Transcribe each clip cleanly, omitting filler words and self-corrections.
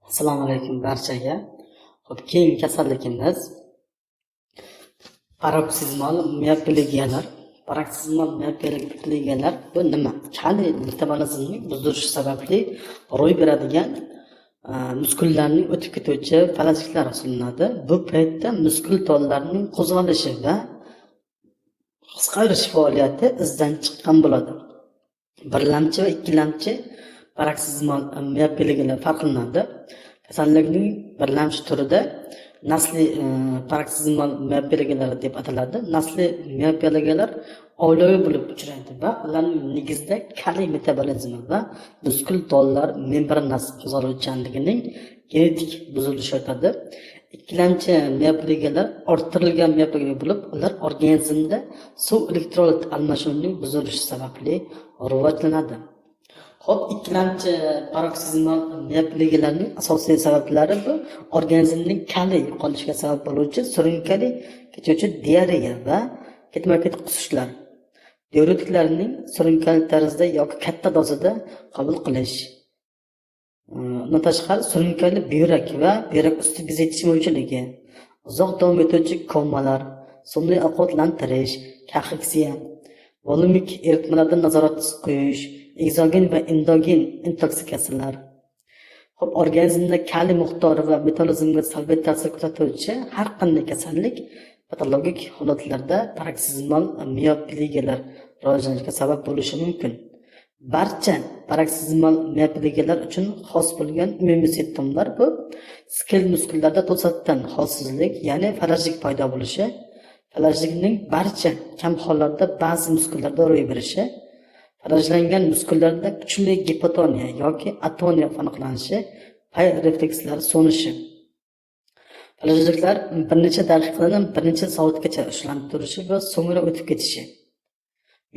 Assalomu alaykum barchaga. Xo'p, keyingi kasalligimiz paroksizimal miopeligiyalar. Paroksizimal miopeligiyalar bu nima? Kaliy metabolizmning buzilishi sababli ro'y beradigan muskullarning o'tib ketuvchi falajliklar hisoblanadi. Bu paytda muskul tollarining qo'zg'alishi va qisqarish faoliyati izdan chiqqan bo'ladi. Birlamchi va ikkilamchi paroksizimal miopeligiyalar farqlanadi. Kasallikning birlamchi turida nasliy paroksizimal miopeligiyalar deb ataladi. Nasliy miopeligiyalar oilaviy bo'lib uchraydi va ularning negizida kaliy metabolizmi va muskul tollar membranasi qo'zg'aluvchanligining genetik buzilishi o'tadi. Ikkilamchi miopeligiyalar orttirilgan miopeligiya bo'lib, ular organizmda suv elektrolit almashinuvining buzilishi sababli rivojlanadi. Xo'p, ikkilamchi paroksizimal miopeligiyalarning asosiy sabablari bu organizmning kaliy yo'qolishiga sabab bo'luvchi surunkali kechuvchi diareya va ketma-ket qusishlar. Diuretiklarning surunkali tarzda yoki katta dozada qabul qilish. Bundan tashqari surunkali buyrak va buyrak usti bez yetish mavjudligi, uzoq davom etuvchi komalar, sun'iy ovqatlantirish, kaheksiya, volumik eritmalardan nazoratsiz qo'yish, ekzogen va endogen intoksikatsiyalar. Xo'p, organizmda kaliy miqdori va metabolizmga salbiy ta'sir ko'rsatuvchi har qanday kasallik patologik holatlarda paroksizimal miopeligiyalar rivojlanishiga sabab bo'lishi mumkin. Barcha paroksizimal miopeligiyalar uchun xos bo'lgan umumiy simptomlar bu skel muskullarda to'satdan holsizlik, ya'ni falajlik paydo bo'lishi, falajlikning barcha kam hollarda ba'zi muskullarda ro'y berishi, falajlangan muskullarda kuchli gipotoniya yoki atoniya aniqlanishi, pay reflekslari so'nishi. Falajliklar bir necha daqiqadan bir necha soatgacha ushlanib turishi va so'ngra o'tib ketishi.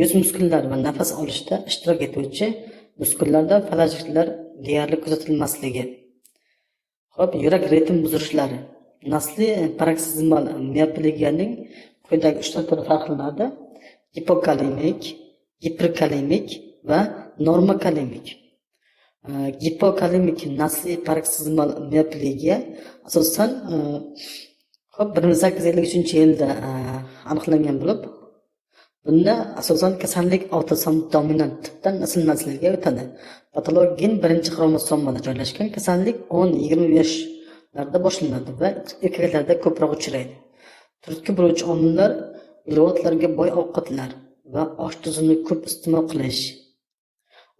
Yuz muskullari va nafas olishda ishtirok etuvchi muskullarda falajliklar deyarli kuzatilmasligi. Xo'p, yurak ritm buzilishlari. Nasliy paroksizimal miopeligiyaning quyidagi 3 ta turi farqlanadi: gipokalemik, giperkalemik va normakalemik. Gipokalemik nasliy paroksizimal miopeligiya asosan 1853-yilda aniqlangan bo'lib, bunda asosan kasallik avtosom dominant tipdan nasl-naslga o'tadi. Patologik gen birinchi xromosomada joylashgan kasallik 10-20 yoshlarda boshlanadi va erkaklarda ko'proq uchraydi. Turtki bo'luvchi omillar uglevodlarga boy ovqatlar va osh tuzini ko'p iste'mol qilish,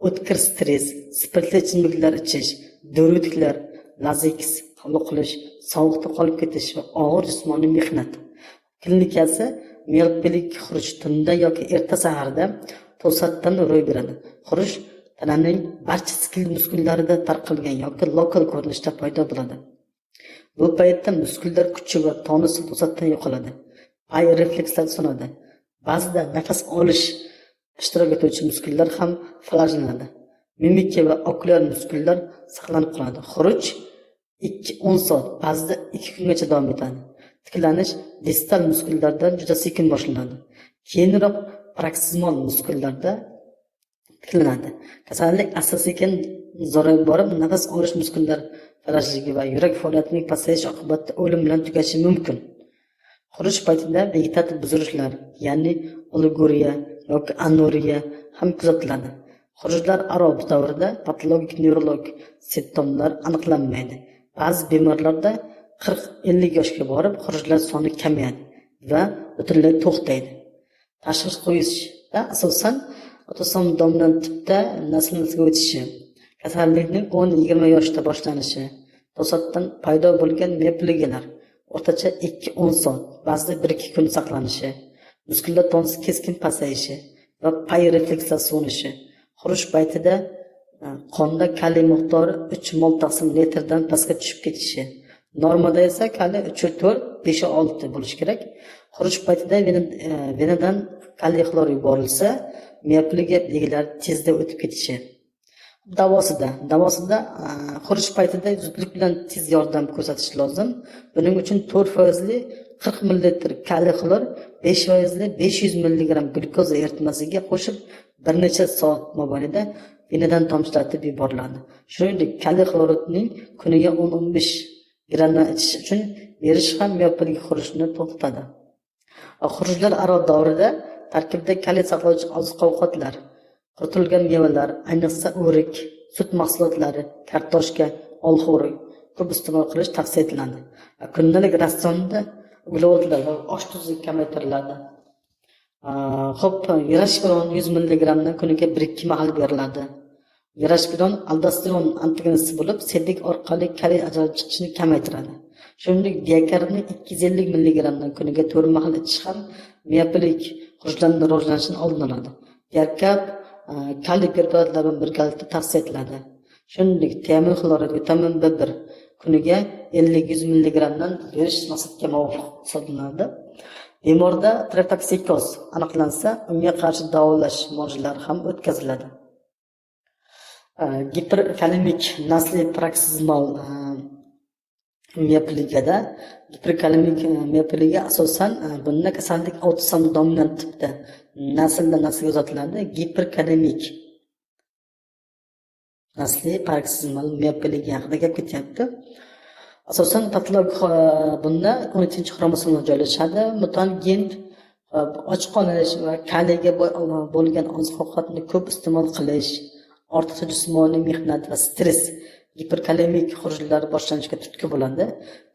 o'tkir stress, spirtli ichimliklar ichish, diuretiklar, lazeks qabul qilish, sovuqda qolib ketish va og'ir jismoniy mehnat. Klinikasi miopelik xuruj tunda yoki erta saharda to'satdan ro'y beradi. Xuruj tananing barcha skil muskullarida tarqalgan yoki lokal ko'rinishda paydo bo'ladi. Bu paytda muskullar kuchi va tonusi to'satdan yo'qoladi. Pay reflekslar so'nadi. Ba'zida nafas olish ishtirok etuvchi muskullar ham falajlanadi. Mimika va okulyar muskullar saqlanib qoladi. Xuruj 2-10 soat, ba'zida 2 kungacha davom etadi. Tiklanish distal muskullardan juda sekin boshlanadi. Keyinroq paroksizimal muskullarda tiklanadi. Kasallik asta-sekin zo'rayib borib, nafas olish muskullar falajligi va yurak faoliyatining pasayishi oqibatida o'lim bilan tugashi mumkin. Xuruj paytida vegetativ buzilishlar, ya'ni oliguriya yoki anuriya ham kuzatiladi. Xurujlar aro davrida patologik nevrolog simptomlar aniqlanmaydi. Ba'zi bemorlarda 40-50 yoshga borib xurujlar soni kamayadi va butunlay to'xtaydi. Tashxis qo'yishda asosan autosom dominant tipda nasl-naslga o'tishi, kasallikning 10-20 yoshda boshlanishi, to'satdan paydo bo'lgan miopeligiyalar, o'rtacha 2-10 soat, ba'zida 1-2 kun saqlanishi, muskullar tonusi keskin pasayishi va pay reflekslar so'nishi, xuruj paytida qonda kaliy miqdori 3 mol taqsim litrdan pastga tushib ketishi. Normada esa kaliy 3-4, 5-6 bo'lishi kerak. Xuruj paytida venadan kaliy xlor yuborilsa, miopeligiya belgilari tezda o'tib ketishi. Davosida xuruj paytida zudlik bilan tez yordam ko'rsatish lozim. Buning uchun 4% 40 ml kaliy xlor 5% 500 mg glyukoz eritmasiga qo'shib bir necha soat mobaynida venadan tomchilatib yuboriladi. Shuningdek, kaliy xloridning kuniga 10-15 grammdan ichish uchun berish ham mioplik xurujni to'xtatadi. Xurujlar aro davrida tarkibda kaliy saqlovchi oziq-ovqatlar, quritilgan mevalar, ayniqsa o'rik, sut mahsulotlari, kartoshka, olxo'ri ko'p iste'mol qilish tavsiya etiladi. Kundalik ratsionda uglevodlar va osh tuzi kamaytiriladi. Xo'p, virashpiron 100 mg dan kuniga 1-2 mahal beriladi. Virashpiron aldosteron antagonisti bo'lib, seddik orqali kaliy ajralib chiqishini kamaytiradi. Shuningdek, diakarni 250 mg dan kuniga 4 mahal ichish ham mioplik xurujlarning rivojlanishini oldini oladi. Diakar kaliy preparatlar bilan birgalikda tavsiya etiladi. Shuningdek, tiamil xlorid, vitamin B1 kuniga 50-100 mg dan berish maqsadga muvofiq hisoblanadi. Bemorda tritoksikoz aniqlansa, unga qarshi davolash muolajalari ham o'tkaziladi. Giperkalemik nasliy paroksizmal miopligiyada miopiligiya asosan bunda kasallik autosom dominant tipda nasldan naslga uzatiladi. Giperkalemik nasliy paroksizmal miopiligiya haqida gap ketyapti. Asosan patologik bunda 13-xromosomda joylashadi. Mutant gen och qolish va kaliyga bo'lgan oziq-ovqatni ko'p iste'mol qilish, ortiqcha jismoniy mehnat va stress giperkalemik xurujlar boshlanishiga turtki bo'ladi.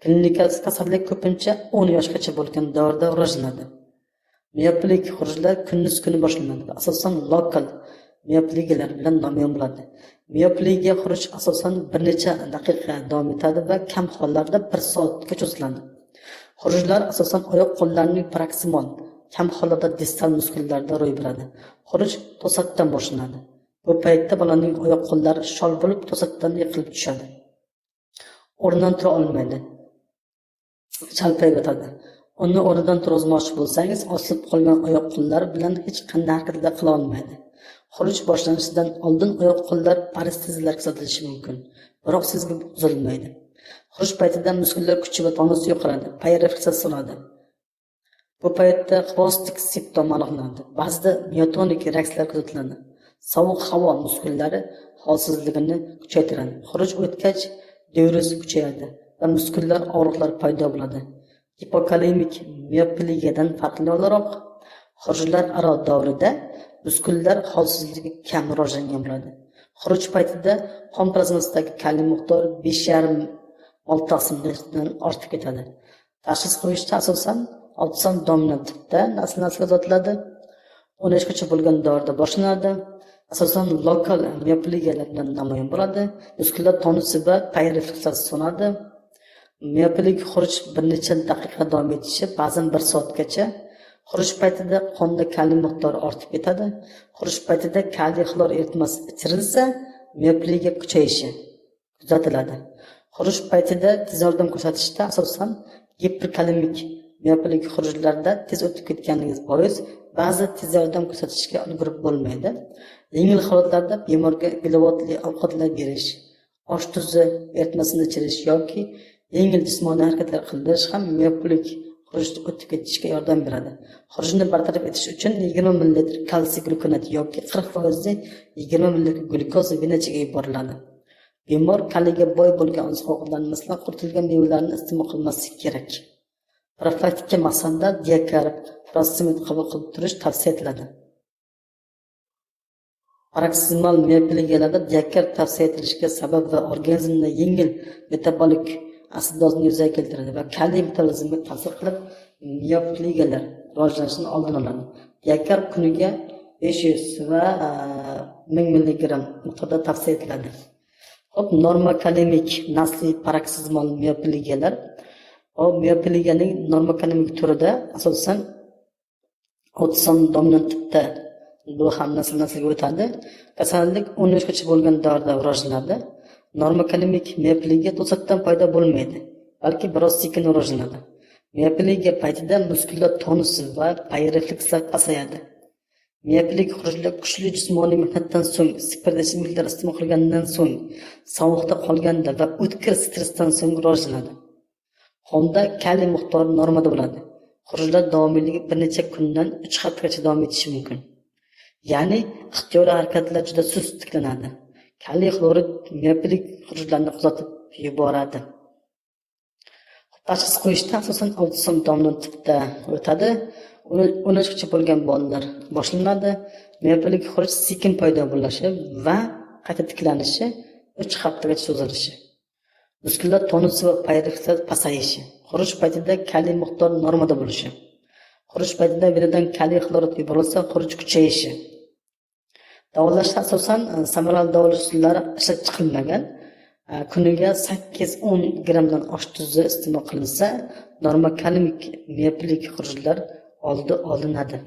Klinik kasallik ko'pincha 10 yoshgacha bo'lgan davrda rivojlanadi. Mioplik xurujlar kunduz-kuni boshlanadi. Asosan lokal miopligiyalar bilan namoyon bo'ladi. Miopligiya xuruj asosan bir necha daqiqa davom etadi va kam hollarda 1 soatga cho'ziladi. Xurujlar asosan oyoq qo'llarning proksimal, kam hollarda distal muskullarda ro'y beradi. Xuruj to'satdan boshlanadi. Bu paytda bolaning oyoq qo'llari shol bo'lib to'satdan yiqilib tushadi. O'rnidan tura olmaydi. Chalpayib yotadi. Uni o'rnidan turg'izmoqchi bo'lsangiz, osilib qolgan oyoq qo'llari bilan hech qanday harakatlar qila olmaydi. Xuruj boshlanishidan oldin oyoq qo'llar paresteziyaga kuzatilishi mumkin, biroq sezgi buzilmaydi. Xuruj paytida muskullar kuchi va tonusi yo'qoladi, pay refleksiyasi so'nadi. Bu paytda xvostik simptom aniqlanadi. Ba'zida miotonik reaksiyalar kuzatiladi. Sovuq havo muskullari holsizligini kuchaytiradi. Xuruj o'tgach, diurez kuchayadi va muskullar og'riqlar paydo bo'ladi. Hipokalemik miopligiyadan farqli o'laroq, xurujlar aro davrida muskullar holsizligi kam rivojlangan bo'ladi. Xuruj paytida qon plazmasidagi kaliy miqdori 5,5-6 taqsimdan ortib ketadi. Tashxis qo'yishda asosan autosom dominant tipda nasl-naslga uzatiladi. 10 yoshgacha bo'lgan davrda boshlanadi. Asosan lokal miopligiyalar bilan namoyon bo'ladi. Muskullar tonusi va pay refleksiyasi so'nadi. Mioplik xuruj bir necha daqiqa davom etishi, ba'zan 1 soatgacha. Xuruj paytida qonda kaliy miqdori ortib ketadi. Xuruj paytida kaliy xlor eritmasi ichirilsa, miopligiya kuchayishi kuzatiladi. Xuruj paytida tez yordam ko'rsatishda asosan giperkalemik mioplik xurujlarda tez o'tib ketganingiz bois ba'zi tez yordam ko'rsatishga ulgurib bo'lmaydi. Yengil holatlarda bemorga uglevodli ovqatlar berish, osh tuzi eritmasini ichirish yoki yengil jismoniy harakatlar qilish ham mioplik xurujni o'tib ketishga yordam beradi. Xurujni bartaraf etish uchun 20 ml kalsiy glukonat yoki 40% 20 ml glyukoz venaga yuboriladi. Bemor kaliyga boy bo'lgan oziq-ovqatlarni, masalan, quritilgan mevalarni iste'mol qilmaslik kerak. Profilaktika maqsadida diakar, furosemid qabul qilib turish tavsiya etiladi. Paroksimal miopligiyalarda diakar tavsiya etilishiga sabab va organizmda yengil metabolik asidozini yuzaga keltiradi va kaliy metabolizmga ta'sir qilib miopligiyalar rivojlanishini oldini oladi. Diakar kuniga 500 va 1000 mg miqdorda tavsiya etiladi. Hop, normakalemik nasliy paroksizmal miopligiyalar. Miopligiyaning normakalemik turida asosan autosom dominant tipda bu ham nasl-naslga o'tadi. Kasallik 10 yoshgacha bo'lgan davrda rivojlanadi. Normakalemik miopligiya to'satdan paydo bo'lmaydi, balki biroz sekin rivojlanadi. Miopligiya paytida muskullar tonusi va pay reflekslar pasayadi. Miyaplik xurujlar kuchli jismoniy mehnatdan so'ng, spirtli ichimliklar iste'mol qilgandan so'ng, sovuqda qolganda va o'tkir stressdan so'ng rivojlanadi. Xonda kaliy miqdori normada bo'ladi. Xurujlar davomiyligi bir necha kundan 3 haftaga davom etishi mumkin. Ya'ni ixtiyoriy harakatlar juda sust tiklanadi. Kaliy xlorid miyopilik xurujlarni kuzatib yuboradi. Tashxis qo'yishda asosan autosom dominant tipda o'tadi. 13 gacha bo'lgan bolalar boshlanadi. Miyopilik xuruj sekin paydo bo'lishi va qayta tiklanishi 3 haftagacha cho'zilishi. Muskulyar tonusi va payriqlar pasayishi. Xuruj paytida kaliy miqdori normada bo'lishi. Xuruj paytida venadan kaliy xlorid yuborilsa, xuruj kuchayishi. Davolashda asosan samarali davolash usullari ishlab chiqilmagan. Kuniga 8-10 grammdan osh tuzi iste'mol qilinsa, normal kaliy miyopilik xurujlar oldinadi.